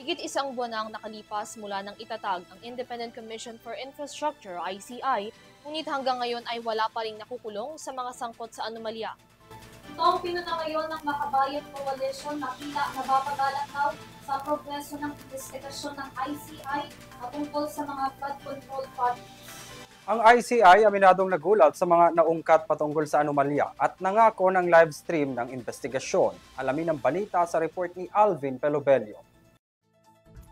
Higit isang buwan na ang nakalipas mula nang itatag ang Independent Commission for Infrastructure ICI, ngunit hanggang ngayon ay wala pa ring nakukulong sa mga sangkot sa anomalya. Ito ang pinuna ngayon ng Makabayan Coalition na tila nababagalan daw sa progreso ng investigasyon ng ICI tungkol sa mga flood control projects. Ang ICI aminadong nagulat sa mga naungkat patungkol sa anomalya at nangako ng live stream ng investigasyon. Alamin ang balita sa report ni Alvin Pelobelio.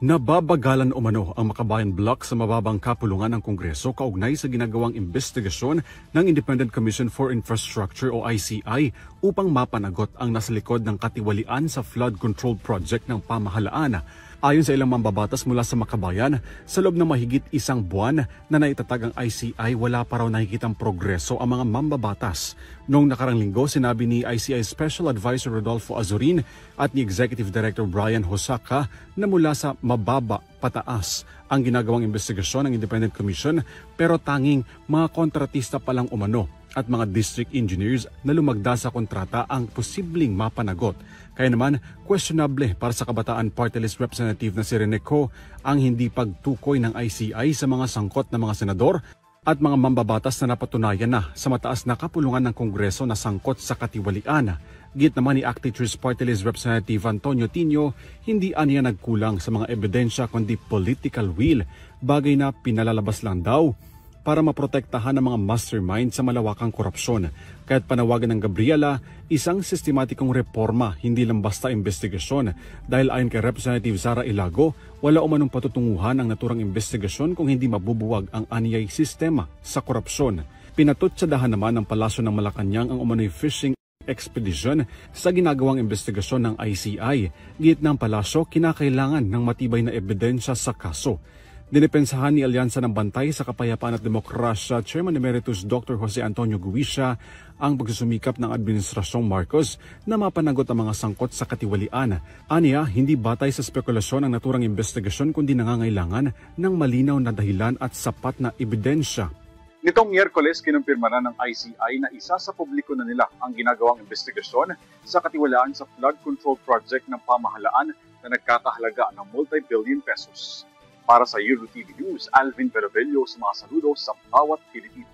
Nababagalan umano ang Makabayan Block sa mababang kapulungan ng Kongreso kaugnay sa ginagawang investigasyon ng Independent Commission for Infrastructure o ICI upang mapanagot ang nasa likod ng katiwalian sa flood control project ng pamahalaan. Ayon sa ilang mambabatas mula sa Makabayan, sa loob ng mahigit isang buwan na naitatag ang ICI, wala pa raw nakikitang progreso ang mga mambabatas. Noong nakarang linggo, sinabi ni ICI Special Advisor Rodolfo Azurin at ni Executive Director Brian Hosaka na mula sa mababa pataas ang ginagawang investigasyon ng Independent Commission pero tanging mga kontratista pa lang umano at mga district engineers na lumagda sa kontrata ang posibleng mapanagot. Kaya naman, questionable para sa Kabataan Party List Representative na si Rene Co ang hindi pagtukoy ng ICI sa mga sangkot na mga senador at mga mambabatas na napatunayan na sa mataas na kapulungan ng Kongreso na sangkot sa katiwalian. Git naman ni Actitress Party List Representative Antonio Tino, hindi aniya nagkulang sa mga ebidensya kundi political will, bagay na pinalalabas lang daw para maprotektahan ang mga mastermind sa malawakang korupsyon. Kaya't panawagan ng Gabriela, isang sistematikong reforma, hindi lang basta investigasyon. Dahil ayon kay Representative Sara Ilago, wala umanong patutunguhan ang naturang investigasyon kung hindi mabubuwag ang anyay sistema sa korupsyon. Pinatutsadahan naman ng Palasyo ng Malacanang ang umano'y fishing expedition sa ginagawang investigasyon ng ICI. Giit ng Palasyo, kinakailangan ng matibay na ebidensya sa kaso. Dinipensahan ni Alyansa ng Bantay sa Kapayapaan at Demokrasya Chairman Emeritus Dr. Jose Antonio Guisha ang pagsusumikap ng Administrasyong Marcos na mapanagot ang mga sangkot sa katiwalian. Aniya, hindi batay sa spekulasyon ang naturang investigasyon kundi nangangailangan ng malinaw na dahilan at sapat na ebidensya. Nitong Miyerkules, kinumpirma na ng ICI na isa sa publiko na nila ang ginagawang investigasyon sa katiwalaan sa flood control project ng pamahalaan na nagkakahalaga ng multi-billion pesos. Para sa EuroTV News, Alvin Pelobelio, mga saludo sa bawat Pilipino.